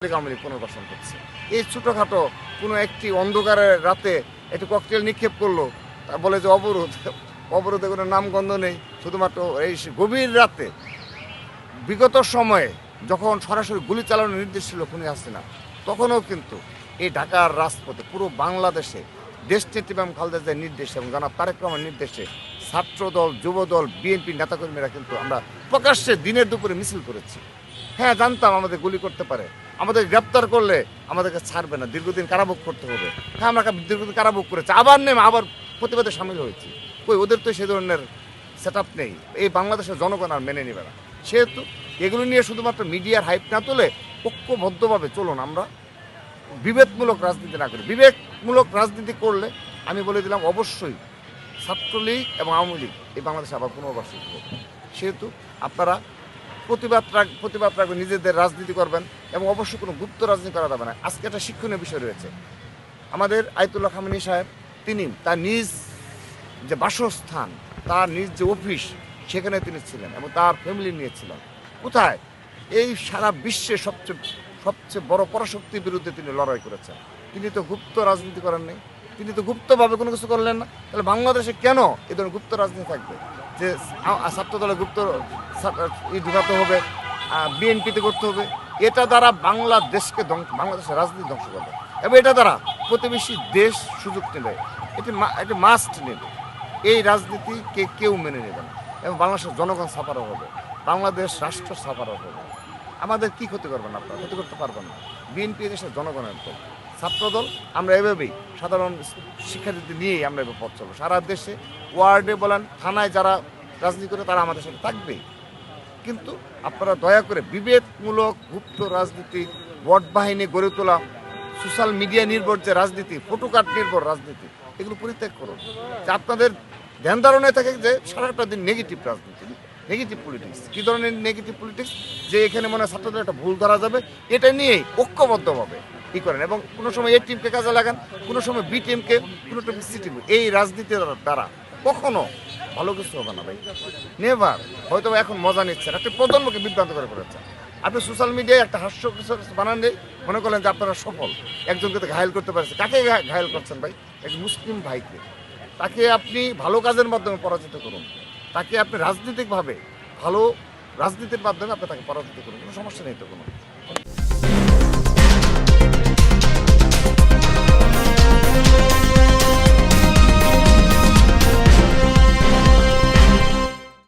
আওয়ামী লীগ পুনর্বাসন করছে। এই ছোটোখাটো কোনো একটি অন্ধকারের রাতে একটু ককটেল নিক্ষেপ করলো, তা বলে যে অবরোধে কোনো নামগন্ধ নেই। শুধুমাত্র এই গভীর রাতে বিগত সময়ে যখন সরাসরি গুলি চালানোর নির্দেশ ছিল খুনি হাসিনা, তখনও কিন্তু এই ঢাকার রাজপথে পুরো বাংলাদেশে দেশনেত্রী বেগম খালেদা জিয়ার নির্দেশে এবং জনাব তারেক রহমানের নির্দেশে ছাত্রদল, যুবদল, বিএনপি নেতাকর্মীরা কিন্তু আমরা প্রকাশ্যে দিনের দুপুরে মিছিল করেছি। হ্যাঁ, জানতাম আমাদের গুলি করতে পারে, আমাদের গ্রেপ্তার করলে আমাদেরকে ছাড়বে না, দীর্ঘদিন কারাভোগ করতে হবে। হ্যাঁ, আমরা দীর্ঘদিন কারাভোগ করেছি, আবার প্রতিবাদে সামিল হয়েছি। কই, ওদের তো সে ধরনের সেট আপ নেই, এই বাংলাদেশের জনগণ আর মেনে নেবে না। সেহেতু এগুলো নিয়ে শুধুমাত্র মিডিয়ার হাইপ না তুলে ঐক্যবদ্ধভাবে চলুন, আমরা বিভেদমূলক রাজনীতি না করি। বিবেকমূলক রাজনীতি করলে আমি বলে দিলাম অবশ্যই ছাত্রলীগ এবং আওয়ামী লীগ এই বাংলাদেশে আবার পুনর্বাসিত হবে। সেহেতু আপনারা প্রতিবাদ রাখবেন, নিজেদের রাজনীতি করবেন এবং অবশ্যই কোনো গুপ্ত রাজনীতি করা যাবে না। আজকে একটা শিক্ষণীয় বিষয় রয়েছে। আমাদের আয়াতুল্লাহ খামেনি সাহেব, তিনি তার নিজ যে বাসস্থান, তার নিজ যে অফিস, সেখানে তিনি ছিলেন এবং তার ফ্যামিলি নিয়েছিলেন। কোথায়? এই সারা বিশ্বে সবচেয়ে বড় পরাশক্তির বিরুদ্ধে তিনি লড়াই করেছেন। তিনি তো গুপ্ত রাজনীতি করেন নাই, তিনি তো গুপ্তভাবে কোনো কিছু করলেন না। তাহলে বাংলাদেশে কেন এ ধরনের গুপ্ত রাজনীতি থাকবে? যে ছাত্রদলে গুপ্ত ঢুকাতে হবে, বিএনপিতে করতে হবে, এটা দ্বারা বাংলাদেশের রাজনীতি ধ্বংস করবে এবং এটা দ্বারা প্রতিবেশী দেশ সুযোগ নেবে, এটি মাস্ট নেবে। এই রাজনীতি কেউ মেনে নেবে না এবং বাংলাদেশের জনগণ সাফারও হবে, বাংলাদেশ রাষ্ট্র সাফারও হবে। আমাদের কি ক্ষতি করবেন? আপনারা ক্ষতি করতে পারবেন না। বিএনপি দেশের জনগণের দল, ছাত্রদল, আমরা এভাবেই সাধারণ শিক্ষার্থীদের নিয়েই আমরা এভাবে পথ চলবো। সারা দেশে ওয়ার্ডে বলেন, থানায় যারা রাজনীতি করে তারা আমাদের সাথে থাকবেই। কিন্তু আপনারা দয়া করে বিভেদমূলক গুপ্ত রাজনীতি, ভোট বাহিনী গড়ে তোলা, সোশ্যাল মিডিয়া নির্ভর যে রাজনীতি, ফটোকার্ড নির্ভর রাজনীতি, এগুলো পরিত্যাগ করুন। যে আপনাদের ধ্যান ধারণায় থাকে যে সারাটা দিন নেগেটিভ রাজনীতি, নেগেটিভ পলিটিক্স। কী ধরনের নেগেটিভ পলিটিক্স? যে এখানে মনে হয় ছাত্রদের একটা ভুল ধরা যাবে, এটা নিয়েই ঐক্যবদ্ধভাবে ই করেন এবং কোনো সময় এ টিমকে কাজে লাগান, কোনো সময় বি টিমকে, কোনো টিম সি টিম। এই রাজনীতির দ্বারা কখনো ভালো কিছু হবে না ভাই, নেভার। হয়তো এখন মজা নিচ্ছেন, একটা প্রজন্মকে বিভ্রান্ত করে করেছেন। আপনি সোশ্যাল মিডিয়ায় একটা হাস্য বানান দিয়ে মনে করলেন যে আপনারা সফল, একজনকে তো ঘায়েল করতে পারছেন। কাকে ঘায়েল করছেন ভাই? এক মুসলিম ভাইকে। তাকে আপনি ভালো কাজের মাধ্যমে পরাজিত করুন, তাকে আপনি রাজনৈতিকভাবে ভালো রাজনীতির মাধ্যমে আপনি তাকে পরাজিত করুন, কোনো সমস্যা নেই তো কোনো।